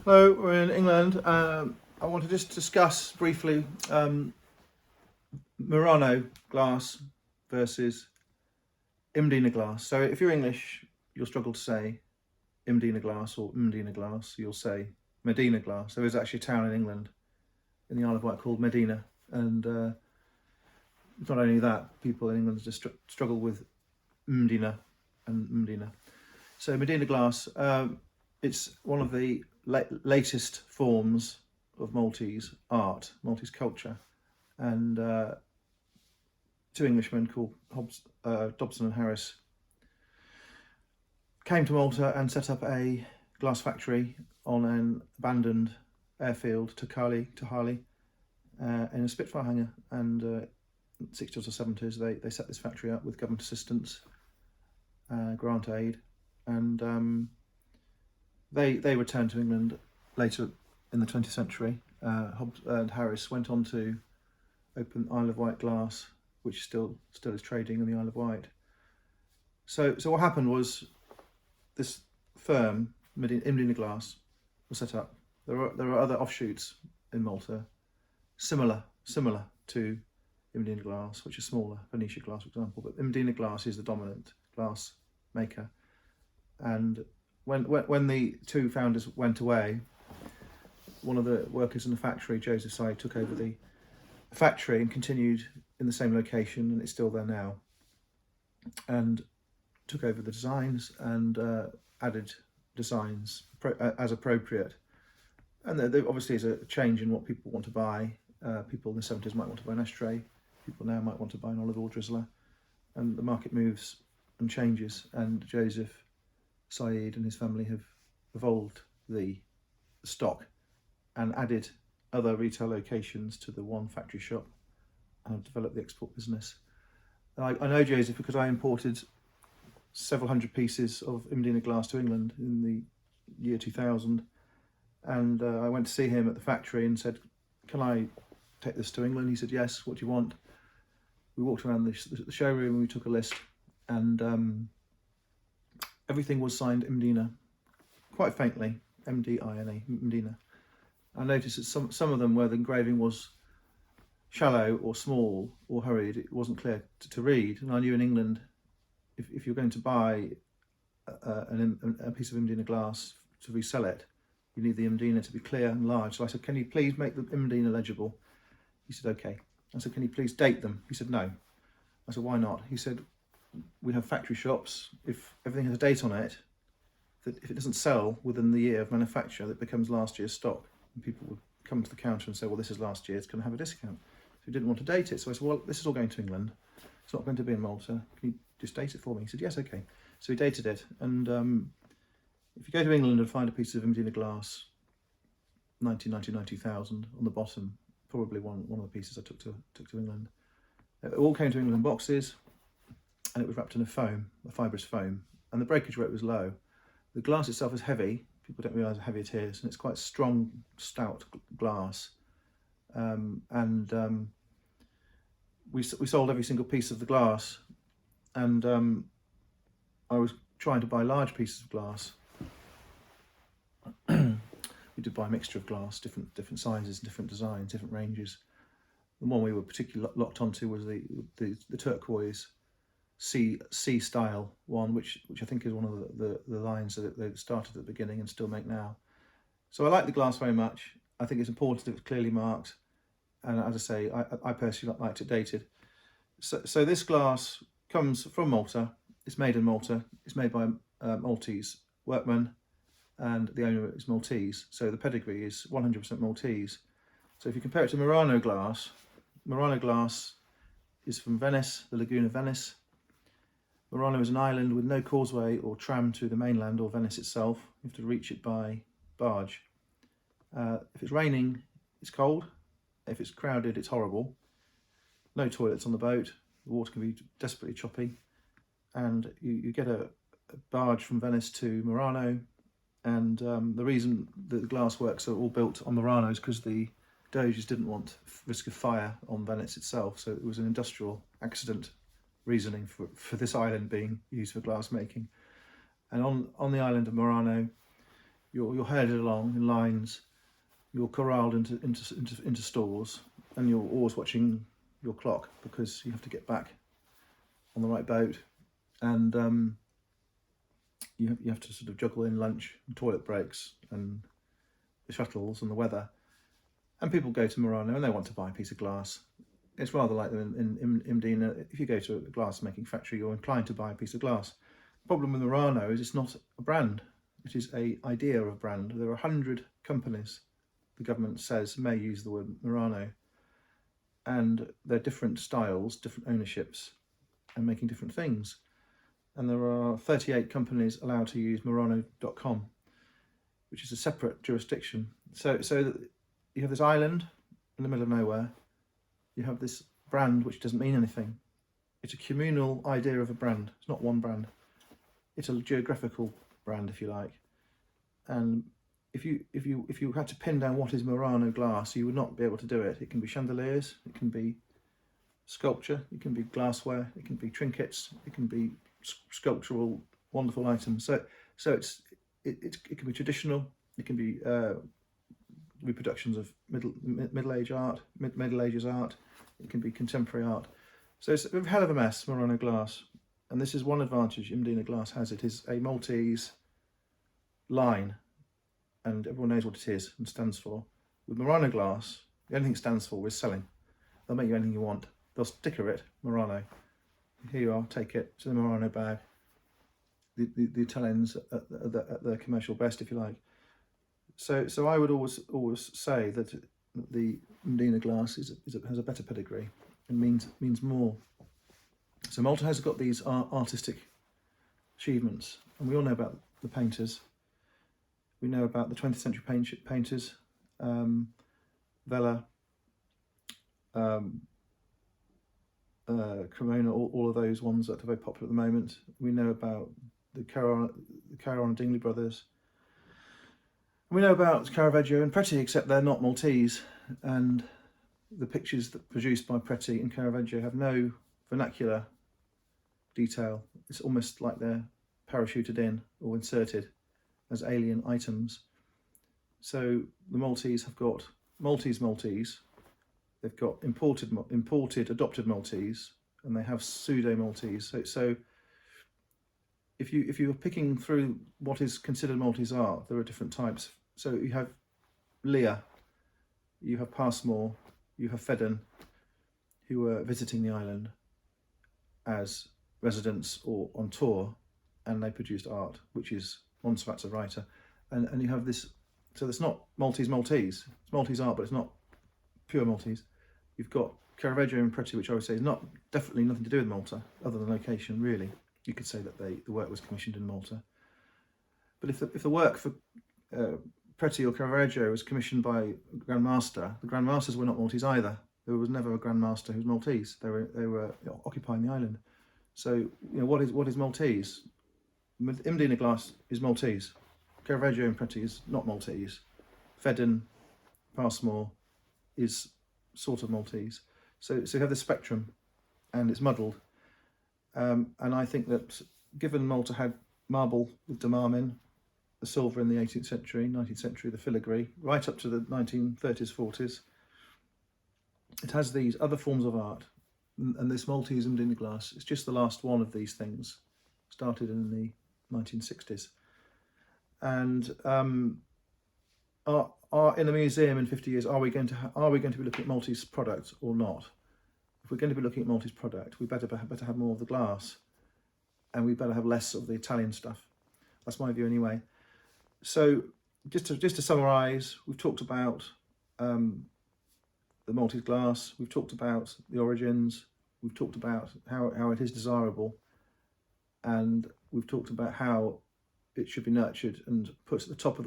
Hello, we're in England. I want to just discuss briefly Murano glass versus Mdina glass. So if you're English, you'll struggle to say Mdina glass or Mdina glass. You'll say Medina glass. There is actually a town in England in the Isle of Wight called Mdina, and not only that, people in England just struggle with Mdina and Mdina. So Medina glass, it's one of the latest forms of Maltese art, Maltese culture, and two Englishmen called Dobson and Harris came to Malta and set up a glass factory on an abandoned airfield to Harley in a Spitfire hangar, and 60s or 70s they set this factory up with government assistance, grant aid, and they returned to England later in the 20th century. Hobbs and Harris went on to open Isle of Wight Glass, which still is trading in the Isle of Wight. So what happened was this firm, Mdina Glass, was set up. There are other offshoots in Malta, similar to Mdina Glass, which is smaller, Venetia Glass, for example. But Mdina Glass is the dominant glass maker. And when the two founders went away, one of the workers in the factory, Joseph Sy, took over the factory and continued in the same location, and it's still there now, and took over the designs and added designs as appropriate. And there obviously is a change in what people want to buy. People in the 70s might want to buy an ashtray, people now might want to buy an olive oil drizzler, and the market moves and changes, and Joseph Said and his family have evolved the stock and added other retail locations to the one factory shop and have developed the export business. I know Joseph because I imported several hundred pieces of Mdina glass to England in the year 2000, and I went to see him at the factory and said, "Can I take this to England?" He said, "Yes, what do you want?" We walked around the showroom and we took a list, and everything was signed Mdina, quite faintly, Mdina, Mdina. I noticed that some of them where the engraving was shallow or small or hurried, it wasn't clear to read. And I knew in England, if you're going to buy a piece of Mdina glass to resell it, you need the Mdina to be clear and large. So I said, "Can you please make the Mdina legible?" He said, "Okay." I said, "Can you please date them?" He said, "No." I said, "Why not?" He said, "We have factory shops. If everything has a date on it, that if it doesn't sell within the year of manufacture, that becomes last year's stock. And people would come to the counter and say, 'Well, this is last year's, can I have a discount?' So he didn't want to date it. So I said, "Well, this is all going to England. It's not going to be in Malta. Can you just date it for me?" He said, "Yes, okay." So he dated it. And if you go to England and find a piece of Mdina glass, 1999, 2000, on the bottom, probably one of the pieces I took to England. It all came to England in boxes, and it was wrapped in a fibrous foam, and the breakage rate was low. The glass itself is heavy. People don't realise how heavy it is, and it's quite strong, stout glass. We sold every single piece of the glass, and I was trying to buy large pieces of glass. We did buy a mixture of glass, different sizes, different designs, different ranges. The one we were particularly locked onto was the turquoise C style one, which I think is one of the lines that they started at the beginning and still make now. So I like the glass very much. I think it's important that it's clearly marked, and as I say, I personally like it dated. So this glass comes from Malta. It's made in Malta. It's made by Maltese workmen, and the owner is Maltese. So the pedigree is 100% Maltese. So if you compare it to Murano glass is from Venice, the Lagoon of Venice. Murano is an island with no causeway or tram to the mainland or Venice itself. You have to reach it by barge. If it's raining, it's cold. If it's crowded, it's horrible. No toilets on the boat. The water can be desperately choppy. And you get a barge from Venice to Murano. And the reason that the glass works are all built on Murano is because the Doges didn't want risk of fire on Venice itself. So it was an industrial accident reasoning for this island being used for glass making. And on the island of Murano, You're herded along in lines. You're corralled into stores, and you're always watching your clock because you have to get back on the right boat, and you have to sort of juggle in lunch and toilet breaks and the shuttles and the weather. And people go to Murano and they want to buy a piece of glass. It's rather like in Mdina. If you go to a glass making factory, you're inclined to buy a piece of glass. The problem with Murano is it's not a brand. It is an idea of brand. There are 100 companies the government says may use the word Murano, and they're different styles, different ownerships, and making different things. And there are 38 companies allowed to use Murano.com, which is a separate jurisdiction. So you have this island in the middle of nowhere. You have this brand which doesn't mean anything. It's a communal idea of a brand. It's not one brand. It's a geographical brand, if you like. And if you had to pin down what is Murano glass, you would not be able to do it. It can be chandeliers, it can be sculpture, it can be glassware, it can be trinkets, it can be sculptural, wonderful items. So it can be traditional. It can be reproductions of Middle Ages art. It can be contemporary art. So it's a hell of a mess, Murano glass. And this is one advantage Mdina glass has. It is a Maltese line, and everyone knows what it is and stands for. With Murano glass, the only thing it stands for is selling. They'll make you anything you want. They'll sticker it, Murano. Here you are, take it. It's in the Murano bag. The Italians at their commercial best, if you like. So I would always say that the Mdina glass has a better pedigree and means more. So Malta has got these artistic achievements, and we all know about the painters. We know about the 20th century painters, Vella, Cremona, all of those ones that are very popular at the moment. We know about the Caron and Dingley brothers. We know about Caravaggio and Preti, except they're not Maltese, and the pictures that produced by Preti and Caravaggio have no vernacular detail. It's almost like they're parachuted in or inserted as alien items. So the Maltese have got Maltese, they've got imported adopted Maltese, and they have pseudo Maltese. So if you're picking through what is considered Maltese art, there are different types. So you have Lear, you have Passmore, you have Fedden, who were visiting the island as residents or on tour, and they produced art, which is Monserrat's a writer, and you have this. So it's not Maltese. It's Maltese art, but it's not pure Maltese. You've got Caravaggio and Preti, which I would say is definitely nothing to do with Malta, other than location. Really, you could say that the work was commissioned in Malta. But if the work for Preti or Caravaggio was commissioned by Grand Master, the Grand Masters were not Maltese either. There was never a Grand Master who was Maltese. They were occupying the island. So what is Maltese? Mdina glass is Maltese. Caravaggio and Preti is not Maltese. Fedden, Passmore is sort of Maltese. So you have the spectrum, and it's muddled. And I think that given Malta had marble with Damarmin, the silver in the 18th century, 19th century, the filigree, right up to the 1930s, 40s, it has these other forms of art. And this Maltese Mdina glass is just the last one of these things, started in the 1960s. And in a museum in 50 years, are we going to be looking at Maltese product or not? If we're going to be looking at Maltese product, we better have more of the glass, and we better have less of the Italian stuff. That's my view anyway. So just to summarise, we've talked about the Maltese glass, we've talked about the origins, we've talked about how it is desirable, and we've talked about how it should be nurtured and put at the top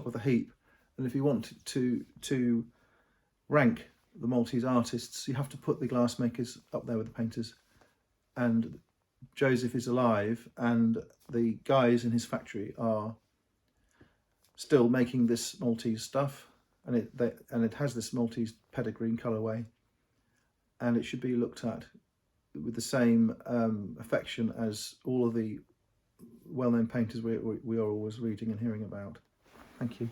of the heap. And if you want to rank the Maltese artists, you have to put the glassmakers up there with the painters. And Joseph is alive, and the guys in his factory are still making this Maltese stuff, and it has this Maltese pedigree and colourway, and it should be looked at with the same affection as all of the well-known painters we are always reading and hearing about. Thank you.